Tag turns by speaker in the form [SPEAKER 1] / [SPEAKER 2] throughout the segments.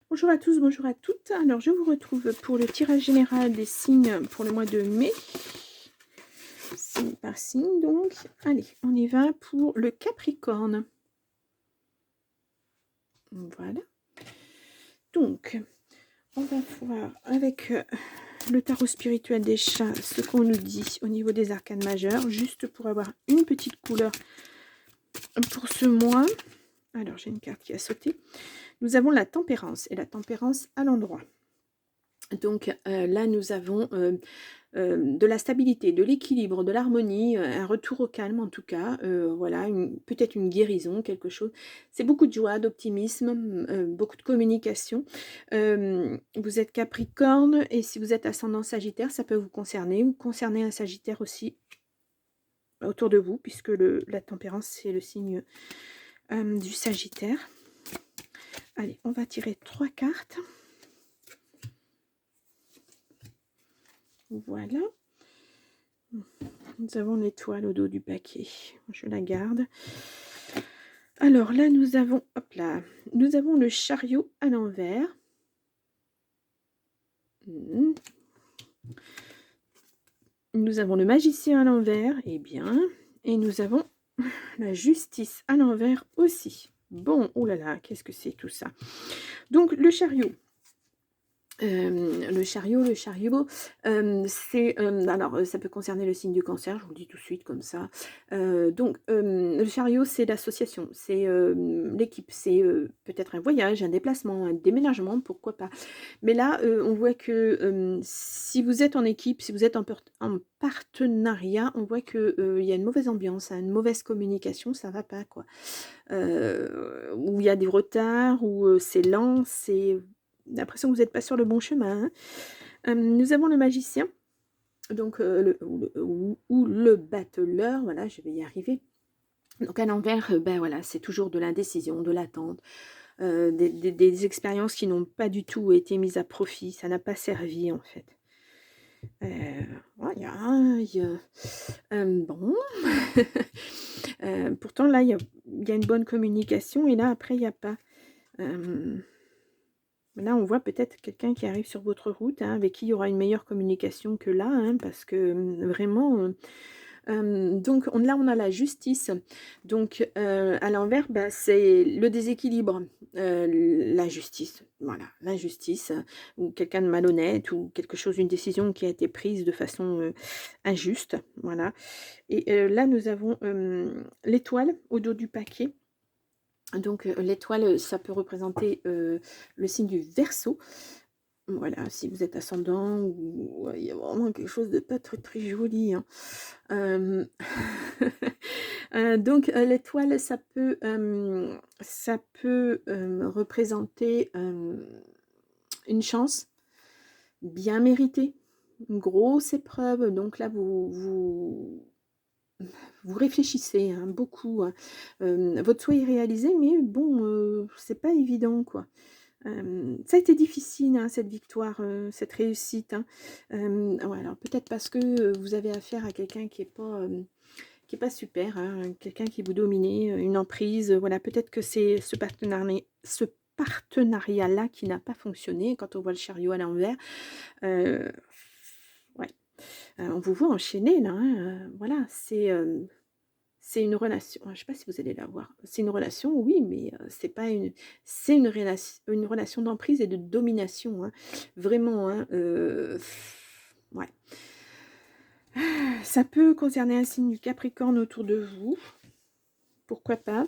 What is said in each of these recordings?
[SPEAKER 1] Bonjour à tous, bonjour à toutes. Alors, je vous retrouve pour le tirage général des signes pour le mois de mai. Signe par signe, donc. Allez, on y va pour le Capricorne. Voilà. Donc, on va voir avec le tarot spirituel des chats ce qu'on nous dit au niveau des arcanes majeures, juste pour avoir une petite couleur pour ce mois. Alors, j'ai une carte qui a sauté. Nous avons la tempérance, et la tempérance à l'endroit. Donc là, nous avons de la stabilité, de l'équilibre, de l'harmonie, un retour au calme en tout cas, voilà, peut-être une guérison, quelque chose. C'est beaucoup de joie, d'optimisme, beaucoup de communication. Vous êtes Capricorne et si vous êtes ascendant Sagittaire, ça peut vous concerner ou concerner un Sagittaire aussi autour de vous, puisque la tempérance, c'est le signe du Sagittaire. Allez, on va tirer 3 cartes. Voilà. Nous avons l'étoile au dos du paquet. Je la garde. Alors là, nous avons, hop là, nous avons le chariot à l'envers. Nous avons le magicien à l'envers, et bien. Et nous avons la justice à l'envers aussi. Bon, oh là là, qu'est-ce que c'est tout ça? Donc le chariot. Le chariot, c'est alors ça peut concerner le signe du cancer, je vous le dis tout de suite comme ça. Donc le chariot, c'est l'association, c'est l'équipe, c'est peut-être un voyage, un déplacement, un déménagement, pourquoi pas. Mais là, on voit que si vous êtes en équipe, si vous êtes en partenariat, on voit que il y a une mauvaise ambiance, hein, une mauvaise communication, ça va pas quoi. Où il y a des retards, où c'est lent, c'est l'impression que vous n'êtes pas sur le bon chemin. Hein. Nous avons le magicien, donc ou le battleur, voilà, je vais y arriver. Donc à l'envers, ben voilà, c'est toujours de l'indécision, de l'attente, des expériences qui n'ont pas du tout été mises à profit, ça n'a pas servi en fait. Bon. Pourtant là, il y a une bonne communication et là après il n'y a pas. Là, on voit peut-être quelqu'un qui arrive sur votre route, hein, avec qui il y aura une meilleure communication que là, hein, parce que vraiment... donc là, on a la justice. Donc, à l'envers, bah, c'est le déséquilibre. La justice, voilà, la justice, ou quelqu'un de malhonnête, ou quelque chose, une décision qui a été prise de façon injuste, voilà. Et là, nous avons l'étoile au dos du paquet. Donc l'étoile, ça peut représenter le signe du Verseau. Voilà, si vous êtes ascendant, ou il y a vraiment quelque chose de pas très très joli. Hein. Donc l'étoile, ça peut représenter une chance bien méritée, une grosse épreuve. Donc là, vous réfléchissez hein, beaucoup. Hein. Votre souhait est réalisé, mais bon, c'est pas évident, quoi. Ça a été difficile, hein, cette victoire, cette réussite. Hein. Ouais, alors peut-être parce que vous avez affaire à quelqu'un qui est pas super, hein, quelqu'un qui vous domine, une emprise. Voilà, peut-être que c'est ce partenariat-là qui n'a pas fonctionné quand on voit le chariot à l'envers. Ouais. On vous voit enchaîner là, hein, voilà, c'est une relation, je ne sais pas si vous allez la voir. C'est une relation, oui, mais c'est une relation d'emprise et de domination, hein. Vraiment, hein, ouais. Ça peut concerner un signe du Capricorne autour de vous, pourquoi pas,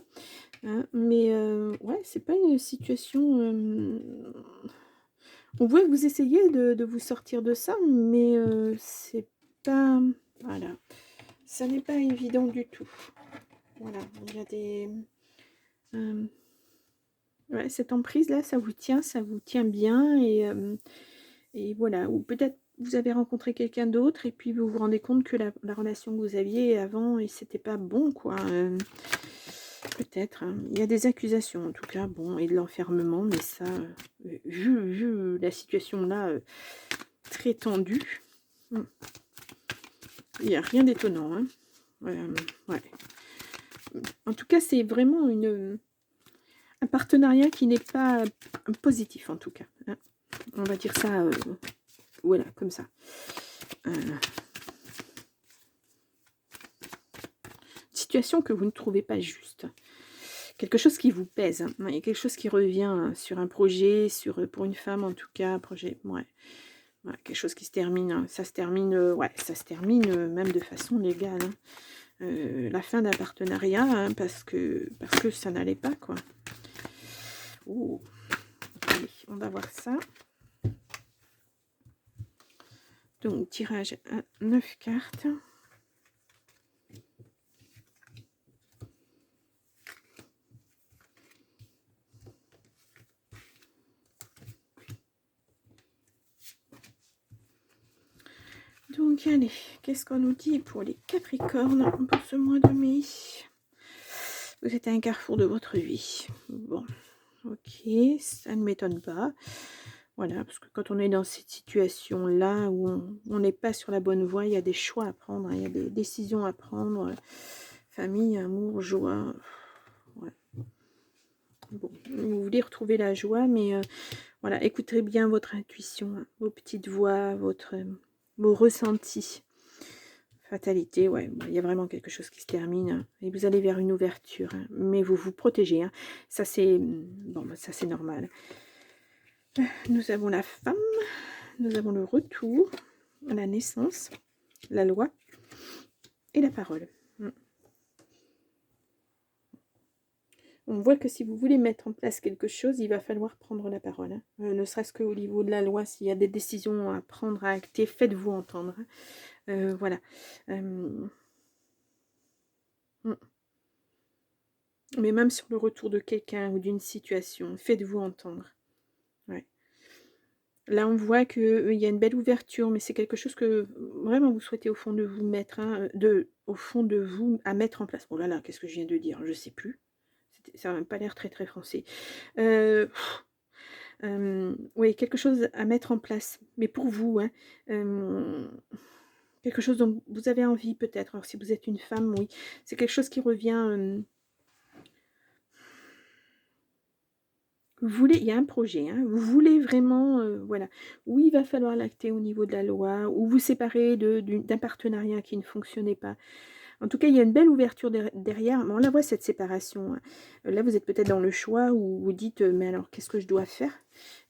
[SPEAKER 1] hein, mais ouais, c'est pas une situation, on voit que vous essayez de vous sortir de ça, mais c'est pas, voilà, ça n'est pas évident du tout. Voilà, il y a des... ouais, cette emprise-là, ça vous tient bien. Et voilà, ou peut-être vous avez rencontré quelqu'un d'autre et puis vous vous rendez compte que la relation que vous aviez avant, et c'était pas bon, quoi. Peut-être. Hein. Il y a des accusations, en tout cas, bon, et de l'enfermement, mais ça, vu la situation-là, très tendue, il n'y a rien d'étonnant. Hein. Ouais. En tout cas, c'est vraiment un partenariat qui n'est pas positif en tout cas. Hein. On va dire ça, voilà, comme ça. Situation que vous ne trouvez pas juste. Quelque chose qui vous pèse. Hein. Il y a quelque chose qui revient sur un projet, pour une femme en tout cas, un projet, ouais. Ouais, quelque chose qui se termine. Hein. Ça se termine, ouais, ça se termine même de façon légale. Hein. La fin d'un partenariat, hein, parce que ça n'allait pas, quoi. Oh. Allez, on va voir ça. Donc, tirage à 9 cartes. Donc, allez, qu'est-ce qu'on nous dit pour les Capricornes pour ce mois de mai? Vous êtes à un carrefour de votre vie. Bon, ok, ça ne m'étonne pas. Voilà, parce que quand on est dans cette situation-là où on n'est pas sur la bonne voie, il y a des choix à prendre, hein, il y a des décisions à prendre. Famille, amour, joie. Ouais. Bon, vous voulez retrouver la joie, mais voilà, écoutez bien votre intuition, hein, vos petites voix, vos ressentis. Fatalité, ouais, il y a vraiment quelque chose qui se termine, hein, et vous allez vers une ouverture, hein, mais vous vous protégez, hein. Ça c'est bon, ça c'est normal. Nous avons la femme, nous avons le retour, la naissance, la loi et la parole. On voit que si vous voulez mettre en place quelque chose, il va falloir prendre la parole. Hein. Ne serait-ce qu'au niveau de la loi, s'il y a des décisions à prendre, à acter, faites-vous entendre. Hein. Voilà. Mais même sur le retour de quelqu'un ou d'une situation, faites-vous entendre. Ouais. Là, on voit qu'il y a une belle ouverture, mais c'est quelque chose que vraiment vous souhaitez au fond de vous mettre, hein, au fond de vous, à mettre en place. Oh là là, qu'est-ce que je viens de dire? Je ne sais plus. Ça n'a même pas l'air très très français. Oui, quelque chose à mettre en place, mais pour vous, hein, quelque chose dont vous avez envie peut-être. Alors si vous êtes une femme, oui, c'est quelque chose qui revient. Vous voulez, il y a un projet, hein, vous voulez vraiment, voilà, où il va falloir l'acter au niveau de la loi, ou vous séparer d'un partenariat qui ne fonctionnait pas. En tout cas, il y a une belle ouverture derrière. Mais on la voit, cette séparation. Hein. Là, vous êtes peut-être dans le choix où vous dites, mais alors, qu'est-ce que je dois faire?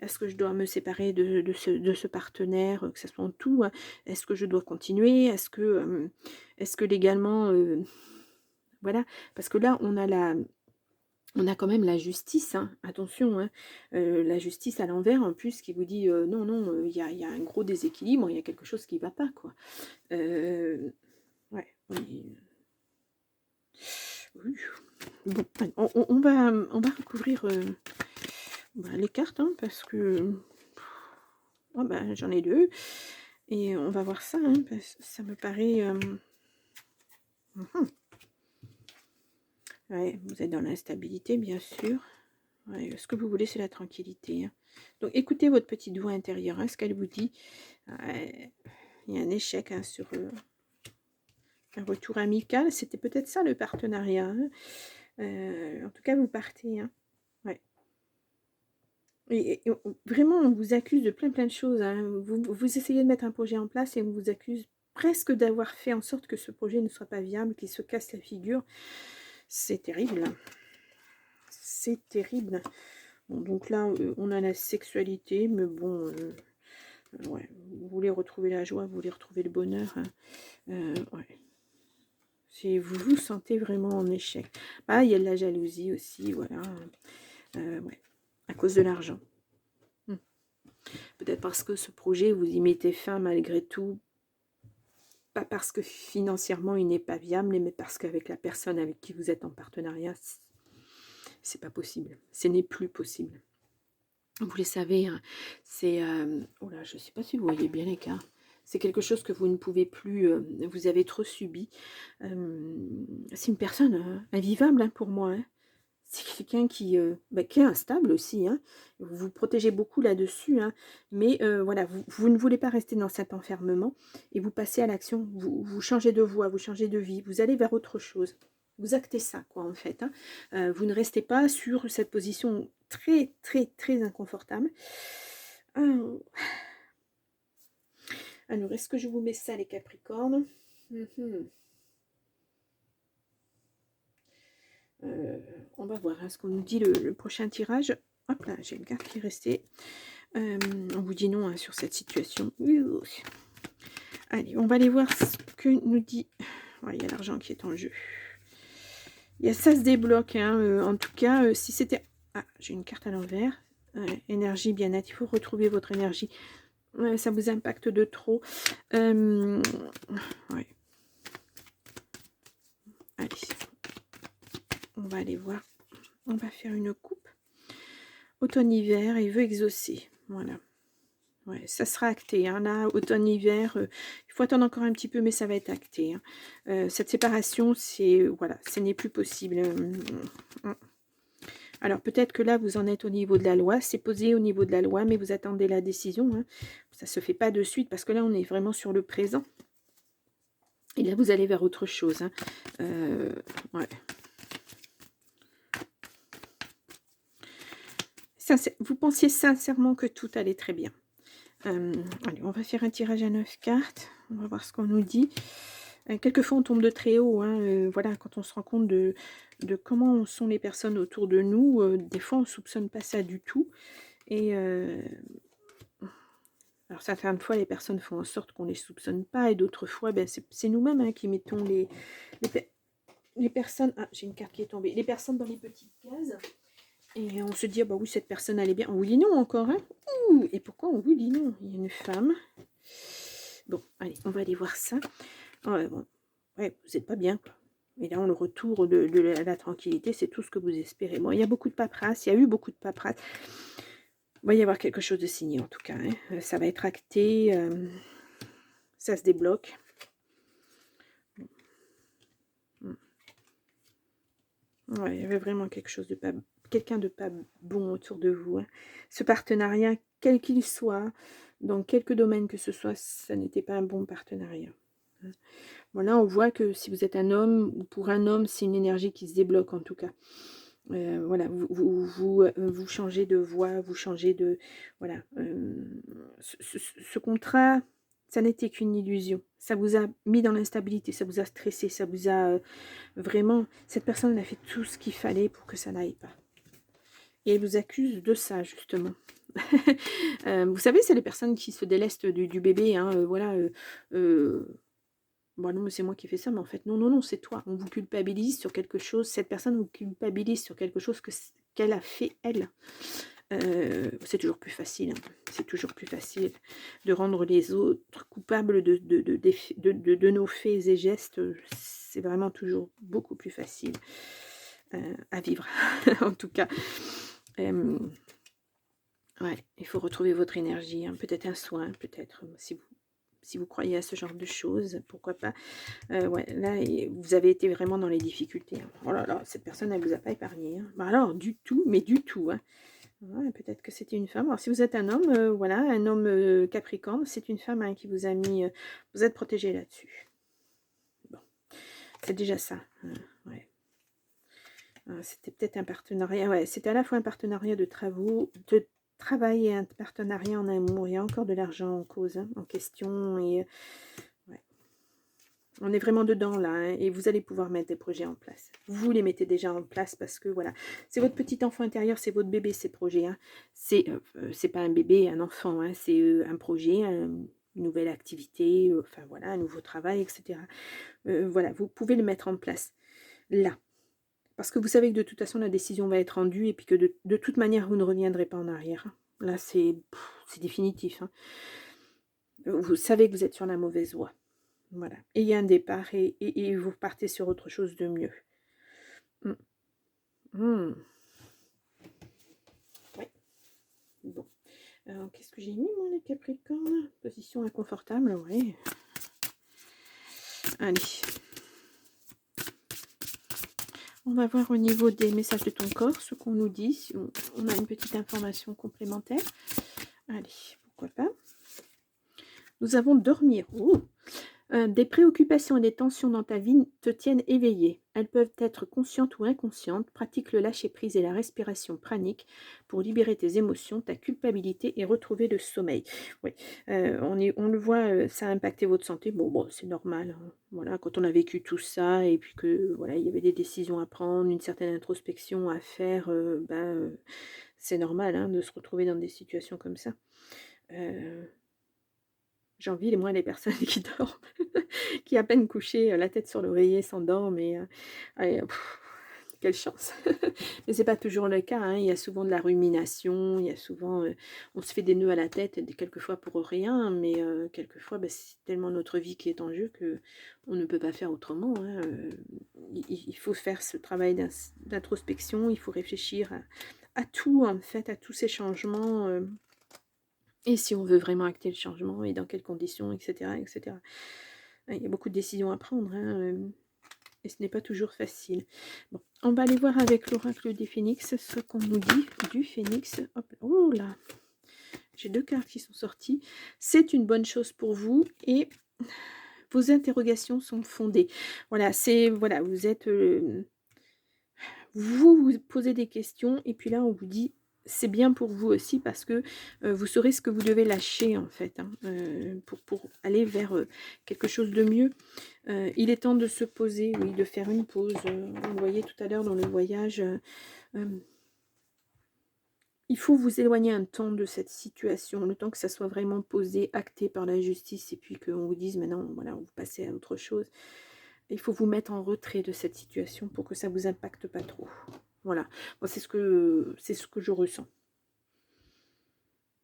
[SPEAKER 1] Est-ce que je dois me séparer de ce partenaire, que ce soit en tout? Hein? Est-ce que je dois continuer? Est-ce que légalement... voilà, parce que là, on a quand même la justice, hein, attention, hein, la justice à l'envers en plus qui vous dit non, non, il y a un gros déséquilibre, il y a quelque chose qui ne va pas, quoi. Ouais, oui. Oui. Bon, on va recouvrir les cartes, hein, parce que oh, j'en ai deux, et on va voir ça, hein, parce que ça me paraît... Ouais, vous êtes dans l'instabilité, bien sûr. Ouais, ce que vous voulez, c'est la tranquillité. Hein. Donc, écoutez votre petite voix intérieure, hein, ce qu'elle vous dit. Il y a un échec, hein, sur un retour amical. C'était peut-être ça, le partenariat. Hein. En tout cas, vous partez. Hein. Ouais. Et vraiment, on vous accuse de plein de choses. Hein. Vous essayez de mettre un projet en place et on vous accuse presque d'avoir fait en sorte que ce projet ne soit pas viable, qu'il se casse la figure. C'est terrible. C'est terrible. Bon, donc là, on a la sexualité, mais bon, ouais, vous voulez retrouver la joie, vous voulez retrouver le bonheur. Hein. Ouais. Si vous vous sentez vraiment en échec. Ah, il y a de la jalousie aussi, voilà. Ouais, à cause de l'argent. Peut-être parce que ce projet, vous y mettez fin malgré tout. Pas parce que financièrement, il n'est pas viable, mais parce qu'avec la personne avec qui vous êtes en partenariat, c'est pas possible. Ce n'est plus possible. Vous le savez, hein, c'est... oh là, je ne sais pas si vous voyez bien les cartes. C'est quelque chose que vous ne pouvez plus... vous avez trop subi. C'est une personne invivable, hein, pour moi. Hein. C'est quelqu'un qui est instable aussi. Hein. Vous vous protégez beaucoup là-dessus. Hein. Mais voilà, vous ne voulez pas rester dans cet enfermement. Et vous passez à l'action. Vous changez de voie, vous changez de vie. Vous allez vers autre chose. vous actez ça, quoi, en fait. Hein. Vous ne restez pas sur cette position très, très, très inconfortable. Alors, est-ce que je vous mets ça, les Capricornes? On va voir hein, ce qu'on nous dit le prochain tirage. Hop là, j'ai une carte qui est restée. On vous dit non hein, sur cette situation. Allez, on va aller voir ce que nous dit. Ouais, il y a l'argent qui est en jeu. Ça se débloque. Hein, en tout cas, si c'était... Ah, j'ai une carte à l'envers. Énergie bien-être. Il faut retrouver votre énergie. Ça vous impacte de trop. Ouais. Allez. On va aller voir. On va faire une coupe. Automne-hiver et veut exaucer. Voilà. Ouais, ça sera acté. Hein. Là, automne-hiver, il faut attendre encore un petit peu, mais ça va être acté. Hein. Cette séparation, c'est voilà, ce n'est plus possible. Alors, peut-être que là, vous en êtes au niveau de la loi. C'est posé au niveau de la loi, mais vous attendez la décision. Hein. Ça ne se fait pas de suite, parce que là, on est vraiment sur le présent. Et là, vous allez vers autre chose. Hein. Ouais. Vous pensiez sincèrement que tout allait très bien. Allez, on va faire un tirage à 9 cartes. On va voir ce qu'on nous dit. Quelquefois, on tombe de très haut. Hein, voilà, quand on se rend compte de comment sont les personnes autour de nous, des fois, on ne soupçonne pas ça du tout. Et alors, certaines fois, les personnes font en sorte qu'on ne les soupçonne pas. Et d'autres fois, ben, c'est nous-mêmes hein, qui mettons les personnes... Ah, j'ai une carte qui est tombée. Les personnes dans les petites cases. Et on se dit, ah bah oui, cette personne, elle est bien. Oui, non, encore, hein. Ouh, et pourquoi on vous dit non? Il y a une femme. Bon, allez, on va aller voir ça. Ouais, bon. Ouais, vous n'êtes pas bien, quoi. Et là, le retour de la tranquillité, c'est tout ce que vous espérez. Bon, il y a beaucoup de paperasse, il y a eu beaucoup de paperasse. Il va y avoir quelque chose de signé, en tout cas. Hein. Ça va être acté. Ça se débloque. Ouais, il y avait vraiment quelque chose de pas... Quelqu'un de pas bon autour de vous. Hein. Ce partenariat, quel qu'il soit, dans quelques domaines que ce soit, ça n'était pas un bon partenariat. Hein. Voilà, on voit que si vous êtes un homme, ou pour un homme, c'est une énergie qui se débloque en tout cas. Voilà, vous changez de voie, vous changez de... Voilà. Ce contrat, ça n'était qu'une illusion. Ça vous a mis dans l'instabilité, ça vous a stressé, ça vous a... vraiment, cette personne a fait tout ce qu'il fallait pour que ça n'aille pas. Et elle vous accuse de ça, justement. Vous savez, c'est les personnes qui se délestent du bébé. Hein, voilà. Bon, non, mais c'est moi qui fais ça, mais en fait, non, non, non, c'est toi. On vous culpabilise sur quelque chose. Cette personne vous culpabilise sur quelque chose qu'elle a fait, elle. C'est toujours plus facile. Hein. C'est toujours plus facile de rendre les autres coupables de nos faits et gestes. C'est vraiment toujours beaucoup plus facile à vivre, en tout cas. Ouais, il faut retrouver votre énergie, hein. Peut-être un soin, peut-être, si vous croyez à ce genre de choses, pourquoi pas. Ouais, là, vous avez été vraiment dans les difficultés. Hein. Oh là là, cette personne, elle ne vous a pas épargné. Hein. Bah alors, du tout, mais du tout. Hein. Ouais, peut-être que c'était une femme. Alors, si vous êtes un homme, voilà, un homme capricorne, c'est une femme hein, qui vous a mis... vous êtes protégé là-dessus. Bon, c'est déjà ça. Ouais. C'était peut-être un partenariat. Ouais, c'était à la fois un partenariat de travail et un partenariat en amour. Il y a encore de l'argent en cause, hein, en question. Et ouais. On est vraiment dedans là. Hein, et vous allez pouvoir mettre des projets en place. Vous les mettez déjà en place parce que voilà. C'est votre petit enfant intérieur, c'est votre bébé, ces projets. Hein. C'est pas un bébé, un enfant. Hein, c'est un projet, une nouvelle activité, enfin voilà, un nouveau travail, etc. Voilà, vous pouvez le mettre en place là. Parce que vous savez que de toute façon, la décision va être rendue et puis que de toute manière, vous ne reviendrez pas en arrière. Là, c'est définitif. Hein. Vous savez que vous êtes sur la mauvaise voie. Voilà. Et il y a un départ et vous partez sur autre chose de mieux. Oui. Bon. Alors, qu'est-ce que j'ai mis, moi, les Capricornes? Position inconfortable, oui. Allez. On va voir au niveau des messages de ton corps, ce qu'on nous dit, si on a une petite information complémentaire. Allez, pourquoi pas. Nous avons dormir. Des préoccupations et des tensions dans ta vie te tiennent éveillé. Elles peuvent être conscientes ou inconscientes. Pratique le lâcher-prise et la respiration pranique pour libérer tes émotions, ta culpabilité et retrouver le sommeil. Oui, on le voit, ça a impacté votre santé. Bon, c'est normal, hein. Voilà, quand on a vécu tout ça et puis que, voilà, il y avait des décisions à prendre, une certaine introspection à faire, c'est normal, hein, de se retrouver dans des situations comme ça. Heu J'envie les moins les personnes qui dorment, qui à peine couchées, la tête sur l'oreiller s'endorment et allez, quelle chance! Mais c'est pas toujours le cas, hein. Il y a souvent de la rumination, il y a souvent, on se fait des nœuds à la tête, des quelquefois pour rien, mais quelquefois, c'est tellement notre vie qui est en jeu que on ne peut pas faire autrement, hein, il faut faire ce travail d'introspection, il faut réfléchir à tout, en fait, à tous ces changements, et si on veut vraiment acter le changement et dans quelles conditions, et cetera, et cetera. Il y a beaucoup de décisions à prendre, hein, et ce n'est pas toujours facile. Bon, on va aller voir avec l'oracle des phénix ce qu'on nous dit du phénix. Hop, oh là! J'ai 2 cartes qui sont sorties. C'est une bonne chose pour vous et vos interrogations sont fondées. Voilà, vous êtes, vous posez des questions et puis là, on vous dit: «C'est bien pour vous aussi parce que, vous saurez ce que vous devez lâcher en fait, hein, pour aller vers, quelque chose de mieux». Il est temps de se poser, oui, de faire une pause, on le voyait tout à l'heure dans le voyage, hem, il faut vous éloigner un temps de cette situation, le temps que ça soit vraiment posé, acté par la justice et puis qu'on vous dise: «Maintenant, voilà, vous passez à autre chose». Il faut vous mettre en retrait de cette situation pour que ça vous impacte pas trop. Voilà, moi c'est ce que je ressens.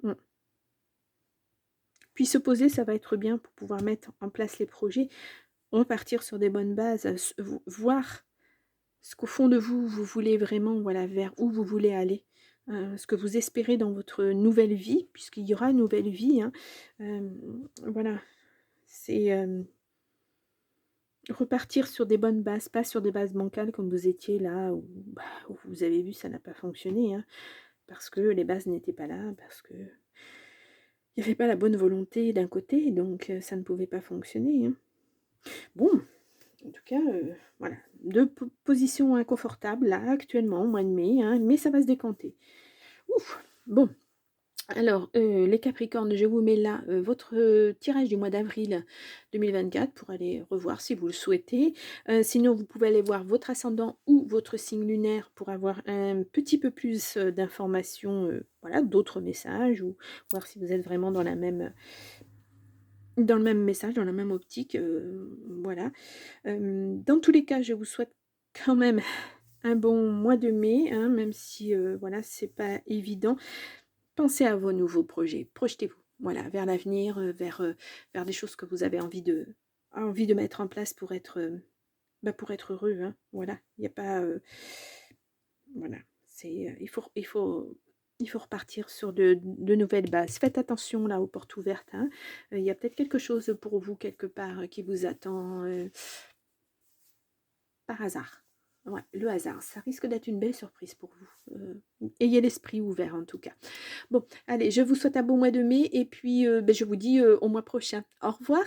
[SPEAKER 1] Mmh. Puis se poser, ça va être bien pour pouvoir mettre en place les projets, repartir sur des bonnes bases, voir ce qu'au fond de vous, vous voulez vraiment, voilà, vers où vous voulez aller, ce que vous espérez dans votre nouvelle vie, puisqu'il y aura une nouvelle vie, hein. Voilà, c'est, repartir sur des bonnes bases, pas sur des bases bancales comme vous étiez là où vous avez vu ça n'a pas fonctionné, hein, parce que les bases n'étaient pas là, parce que il y avait pas la bonne volonté d'un côté, donc ça ne pouvait pas fonctionner, hein. Bon, en tout cas, voilà, 2 positions inconfortables là actuellement au mois de mai, hein, mais ça va se décanter. Ouf! Bon, alors, les Capricornes, je vous mets là, votre, tirage du mois d'avril 2024 pour aller revoir si vous le souhaitez. Sinon, vous pouvez aller voir votre ascendant ou votre signe lunaire pour avoir un petit peu plus, d'informations, voilà, d'autres messages ou voir si vous êtes vraiment dans le même message, dans la même optique, voilà. Dans tous les cas, je vous souhaite quand même un bon mois de mai, hein, même si, voilà, c'est pas évident. Pensez à vos nouveaux projets, projetez-vous, voilà, vers l'avenir, vers des choses que vous avez envie de mettre en place pour être heureux, hein. Voilà, il y a pas, voilà, c'est, il faut repartir sur de nouvelles bases. Faites attention là aux portes ouvertes, hein. Il y a peut-être quelque chose pour vous quelque part, qui vous attend, par hasard. Ouais, le hasard, ça risque d'être une belle surprise pour vous. Ayez l'esprit ouvert en tout cas. Bon, allez, je vous souhaite un bon mois de mai et puis, je vous dis, au mois prochain. Au revoir.